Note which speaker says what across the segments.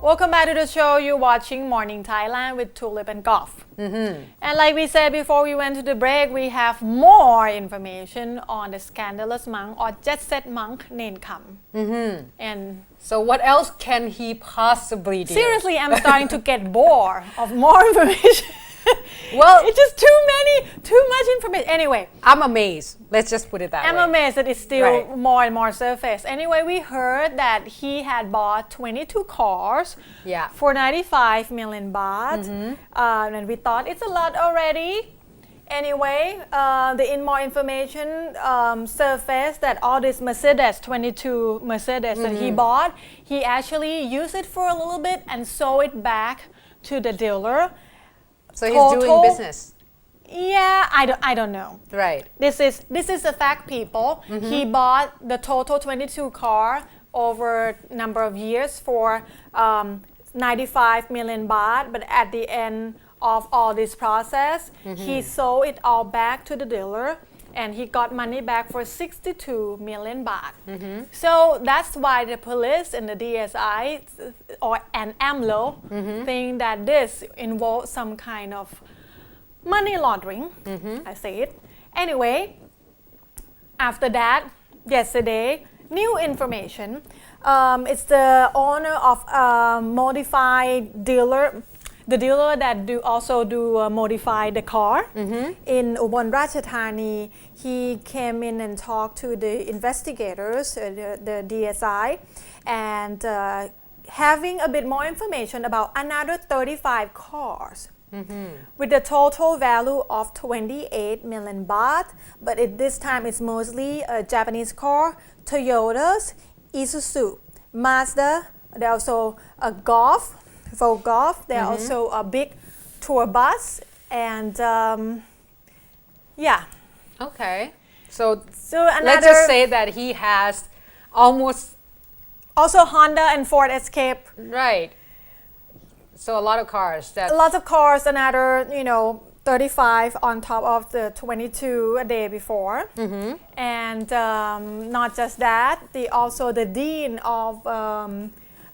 Speaker 1: Welcome back to the show. You're watching Morning Thailand with Tulip and Golf. And like we said before we went to the break, we have more information on the scandalous monk or jet set monk Nen Kam. And
Speaker 2: So what else can he possibly do?
Speaker 1: seriously, I'm starting to get bored of more information.
Speaker 2: Well,
Speaker 1: It's just too much information. Anyway,
Speaker 2: I'm amazed. Let's just put it that way.
Speaker 1: I'm amazed that it's still
Speaker 2: Right.
Speaker 1: more and more surface. Anyway, we heard that he had bought 22 cars
Speaker 2: Yeah.
Speaker 1: for 95 million baht. And we thought it's a lot already. Anyway, in more information surfaced that all this Mercedes, 22 Mercedes that he bought, he actually used it for a little bit and sold it back to the dealer.
Speaker 2: So he's doing
Speaker 1: Total-
Speaker 2: business.
Speaker 1: Yeah, I don't know.
Speaker 2: Right.
Speaker 1: This is a fact, people. He bought the total 22 car over number of years for 95 million baht, but at the end of all this process, he sold it all back to the dealer, and he got money back for 62 million baht. So that's why the police and the DSI and AMLO think that this involves some kind of money laundering. I say it. Anyway, after that, yesterday, new information. It's the owner of a modified dealer, the dealer that also modify the car in Ubon Ratchathani. He came in and talked to the investigators, the DSI, and having a bit more information about another 35 cars. With a total value of 28 million baht, but this time it's mostly a Japanese car, Toyotas, Isuzu, Mazda. There also a Golf, There also a big tour bus, and yeah.
Speaker 2: Okay. So
Speaker 1: So
Speaker 2: let's just say that he has almost
Speaker 1: also Honda and Ford Escape.
Speaker 2: right. So a lot of cars that
Speaker 1: Lots of cars, another 35 on top of the 22 a day before. And not just that, the dean of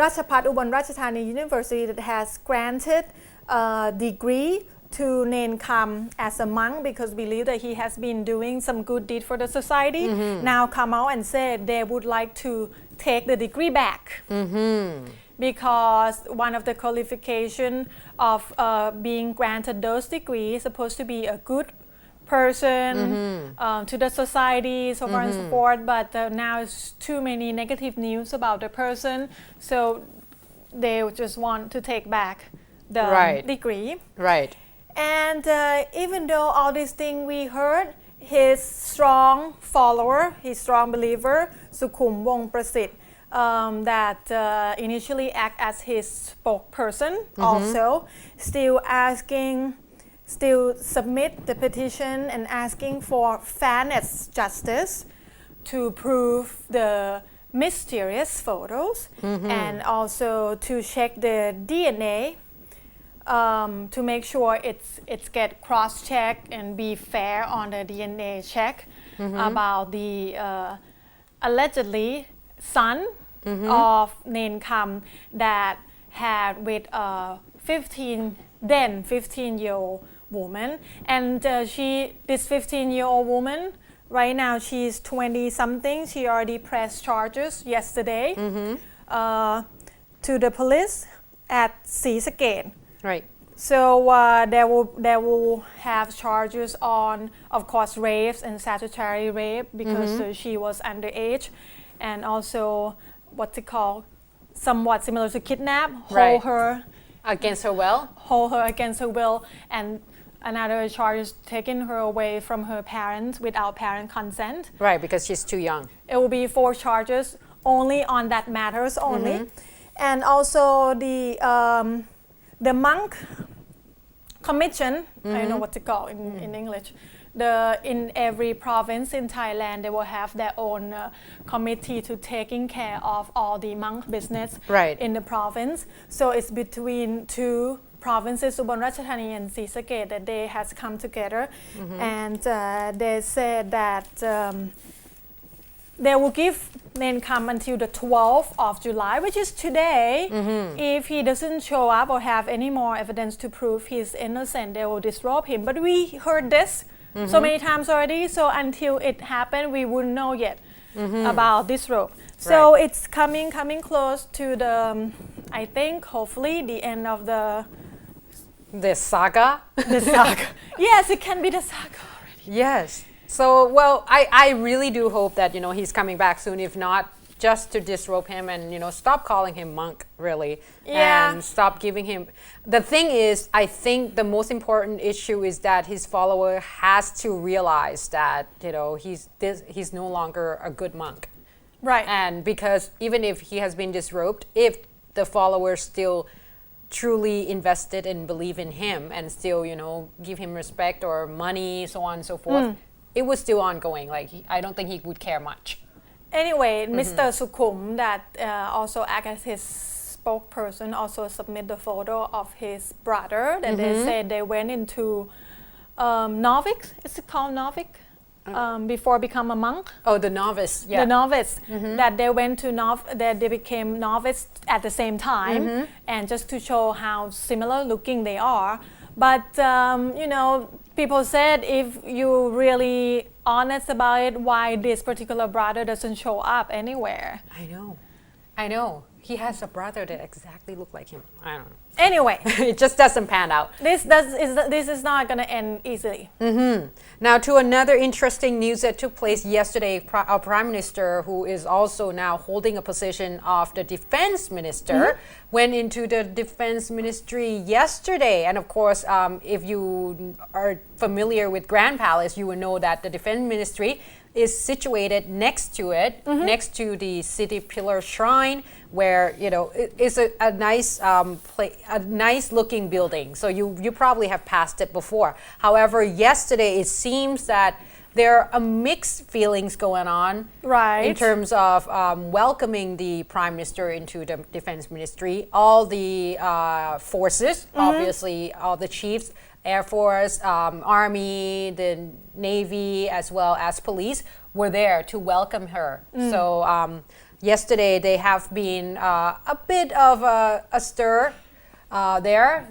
Speaker 1: Ratchapat Ubon Ratchathani University that has granted a degree to Nen Kam as a monk because believe that he has been doing some good deed for the society. Now come out and said they would like to take the degree back. Because one of the qualification of being granted those degrees is supposed to be a good person to the society, so far and so forth. But now it's too many negative news about the person, so they just want to take back the degree.
Speaker 2: right.
Speaker 1: And even though all these things we heard, his strong follower, his strong believer, Sukhum Wong Prasit, that initially act as his spokesperson also, still submit the petition and asking for fairness justice to prove the mysterious photos and also to check the DNA to make sure it's get cross-checked and be fair on the DNA check about the allegedly son of Nen Kam that had with a 15-year-old woman, and this 15-year-old woman right now she's 20 something. She already pressed charges yesterday to the police atศรีสะเกษ.
Speaker 2: Right.
Speaker 1: So they will have charges on, of course, rape and statutory rape because she was underage, and also what's it called, somewhat similar to kidnap, hold her
Speaker 2: against her will,
Speaker 1: and another charge is taking her away from her parents without parent consent.
Speaker 2: Right, because she's too young.
Speaker 1: It will be 4 charges only on that matters only, and also the monk commission, I don't know what to call in English. In every province in Thailand, they will have their own committee to taking care of all the monk business in the province. So it's between 2 provinces, Ubon Ratchathani andศรีสะเกษ, that they has come together, and they said that they will give come until the 12th of July, which is today. If he doesn't show up or have any more evidence to prove he's innocent, they will disrobe him. But we heard this so many times already, so until it happened, we wouldn't know yet about disrobe. So it's coming close to the, I think, hopefully the end of the
Speaker 2: saga.
Speaker 1: the saga. Yes, it can be the saga already.
Speaker 2: Yes. So, well, I really do hope that, he's coming back soon. If not, just to disrobe him and, stop calling him monk, really.
Speaker 1: Yeah.
Speaker 2: And stop giving him... The thing is, I think the most important issue is that his follower has to realize that, he's no longer a good monk.
Speaker 1: Right.
Speaker 2: And because even if he has been disrobed, if the followers still truly invested and believe in him and still, give him respect or money, so on and so forth, it was still ongoing. Like, I don't think he would care much.
Speaker 1: Anyway, Mr. Sukhum, that also acts as his spokesperson, also submit the photo of his brother that they said they went into novice. Is it called novice? Before become a monk.
Speaker 2: Oh, the novice. Yeah.
Speaker 1: The novice. That they went to that they became novice at the same time, and just to show how similar looking they are. But people said if you really honest about it, why this particular brother doesn't show up anywhere?
Speaker 2: I know. He has a brother that exactly look like him. I don't know.
Speaker 1: Anyway,
Speaker 2: it just doesn't pan out.
Speaker 1: This is not going to end easily.
Speaker 2: Now to another interesting news that took place yesterday. Our Prime Minister, who is also now holding a position of the Defense Minister, went into the Defense Ministry yesterday. And of course, if you are familiar with Grand Palace, you will know that the Defense Ministry is situated next to it, next to the City Pillar Shrine, where it's a nice a nice looking building. So you probably have passed it before. However, yesterday it seems that there are mixed feelings going on, in terms of welcoming the Prime Minister into the Defense Ministry. All the forces, obviously, all the chiefs, Air Force, Army, the Navy, as well as police, were there to welcome her. So yesterday they have been a bit of a stir there.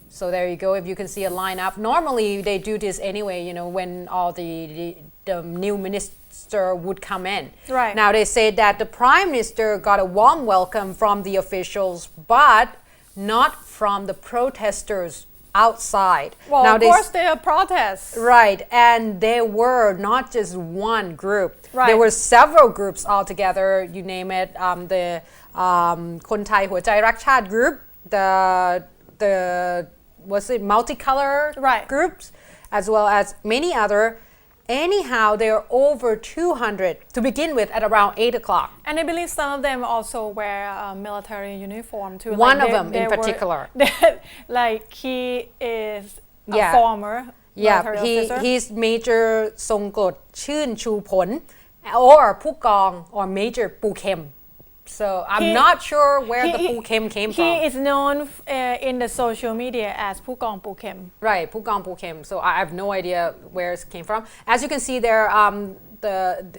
Speaker 2: So there you go. If you can see a lineup. Normally they do this anyway, when all the new minister would come in.
Speaker 1: Right.
Speaker 2: Now they say that the Prime Minister got a warm welcome from the officials, but not from the protesters outside.
Speaker 1: Well,
Speaker 2: now
Speaker 1: of course there are protests.
Speaker 2: Right, and there were not just one group.
Speaker 1: Right.
Speaker 2: There were several groups altogether. You name it. The คนไทยหัวใจรักชาติ group. The was it multicolor groups, as well as many other. Anyhow, there are over 200 to begin with at around 8 o'clock.
Speaker 1: And I believe some of them also wear a military uniform too.
Speaker 2: One of them in particular.
Speaker 1: Like he is a former military officer.
Speaker 2: He's Major Songkot Chun Chu Pon, or Pukong, or Major Pukem. So I'm not sure where the Pukem came from.
Speaker 1: He is known in the social media as Pukong Pukem.
Speaker 2: Right, Pukong Pukem. So I have no idea where it came from. As you can see there,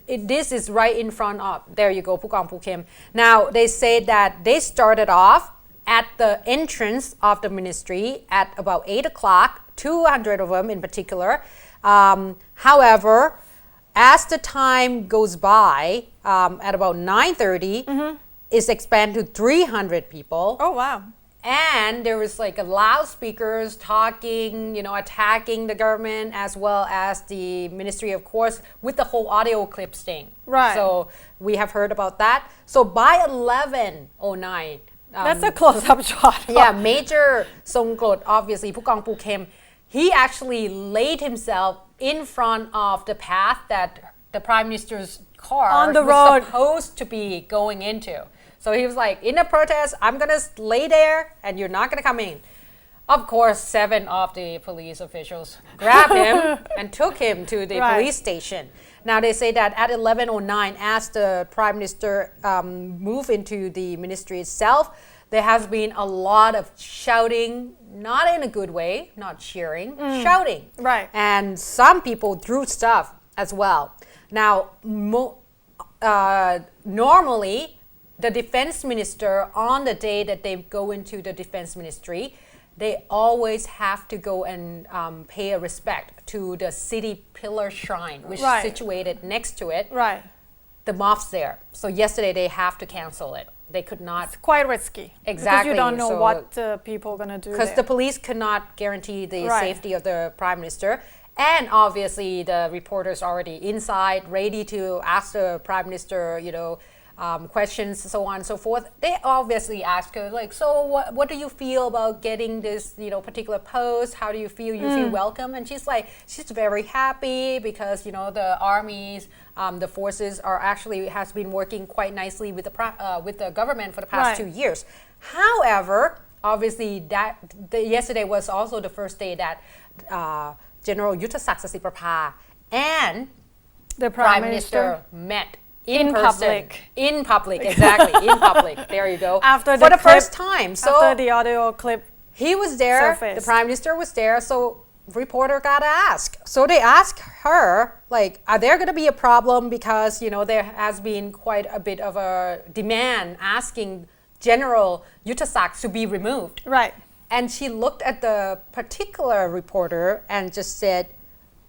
Speaker 2: this is right in front of, there you go, Pukong Pukem. Now they say that they started off at the entrance of the ministry at about 8 o'clock, 200 of them in particular. However, as the time goes by, at about 9:30, it's expanded to 300 people.
Speaker 1: Oh, wow.
Speaker 2: And there was like a loudspeakers talking, attacking the government, as well as the ministry, of course, with the whole audio clips thing.
Speaker 1: Right.
Speaker 2: So we have heard about that. So by 11:09,
Speaker 1: that's a close-up shot.
Speaker 2: Yeah, Major Songkot, obviously, Pukong Pukem, he actually laid himself in front of the path that the Prime Minister's car
Speaker 1: on the
Speaker 2: was
Speaker 1: road
Speaker 2: supposed to be going into. So he was like, in the protest, I'm going to lay there and you're not going to come in. Of course, 7 of the police officials grabbed him and took him to the police station. Now they say that at 11:09, as the Prime Minister moved into the ministry itself, there has been a lot of shouting, not in a good way, not cheering, shouting.
Speaker 1: Right.
Speaker 2: And some people threw stuff as well. Now, normally the defense minister, on the day that they go into the defense ministry, they always have to go and pay a respect to the city pillar shrine, which is situated next to it.
Speaker 1: Right.
Speaker 2: The mosque's there. So yesterday they have to cancel it. They could not.
Speaker 1: It's quite risky.
Speaker 2: Exactly.
Speaker 1: Because you don't know
Speaker 2: So-
Speaker 1: what people are going to do.
Speaker 2: Because
Speaker 1: there.
Speaker 2: the police cannot guarantee the
Speaker 1: Right.
Speaker 2: safety of the prime minister. And obviously the reporters already inside, ready to ask the prime minister, questions, so on and so forth. They obviously ask her, like, so what do you feel about getting this, particular post? How do you feel? You feel welcome? And she's like, she's very happy because, the armies, the forces has been working quite nicely with the government for the past 2 years. However, obviously yesterday was also the first day that General Yuttasak Sasiprapha and
Speaker 1: the
Speaker 2: Prime Minister met in person.
Speaker 1: public.
Speaker 2: In public, exactly. In public. There you go.
Speaker 1: After
Speaker 2: for the
Speaker 1: clip-
Speaker 2: first time. So
Speaker 1: after the audio clip.
Speaker 2: he was there.
Speaker 1: surfaced.
Speaker 2: The Prime Minister was there. So reporter got to ask. So they asked her, like, are there going to be a problem because, there has been quite a bit of a demand asking General Yuttasak to be removed.
Speaker 1: Right.
Speaker 2: And she looked at the particular reporter and just said,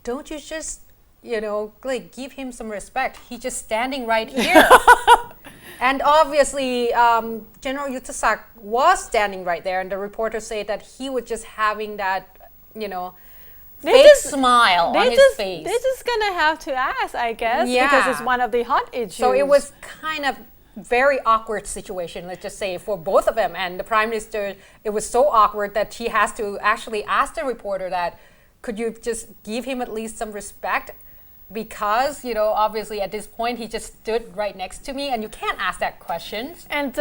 Speaker 2: don't you just, give him some respect. He's just standing right here. And obviously, General Yuttasak was standing right there. And the reporter said that he was just having that, fake smile on his face.
Speaker 1: They're just going to have to ask, I guess,
Speaker 2: Yeah.
Speaker 1: because it's one of the hot issues.
Speaker 2: So it was kind of very awkward situation, let's just say, for both of them. And the Prime Minister, it was so awkward that she has to actually ask the reporter that, could you just give him at least some respect? Because, obviously at this point, he just stood right next to me and you can't ask that question.
Speaker 1: And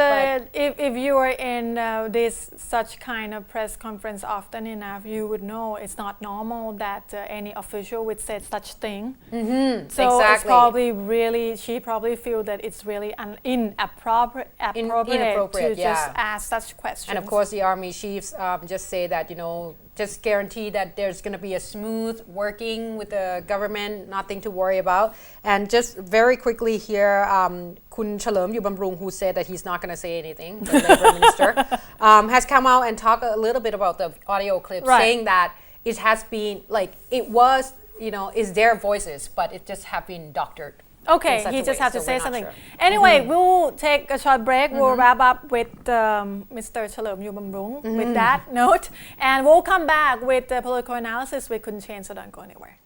Speaker 1: if you are in such kind of press conference often enough, you would know it's not normal that any official would say such thing.
Speaker 2: Mm-hmm,
Speaker 1: So
Speaker 2: exactly.
Speaker 1: it's probably she probably feel that it's really inappropriate to just ask such questions.
Speaker 2: And of course, the army chiefs just say that, just guarantee that there's going to be a smooth working with the government, nothing to worry about. And just very quickly here, Kun Chalerm Yubamrung, who said that he's not going to say anything, the Labour Minister, has come out and talked a little bit about the audio clip, saying that it has been, it was, is their voices, but it just have been doctored.
Speaker 1: Okay, he just had to say something. Anyway, we'll take a short break. We'll wrap up with Mr. Chalerm Yubamrung with that note. And we'll come back with the political analysis with Kun Chen, so don't go anywhere.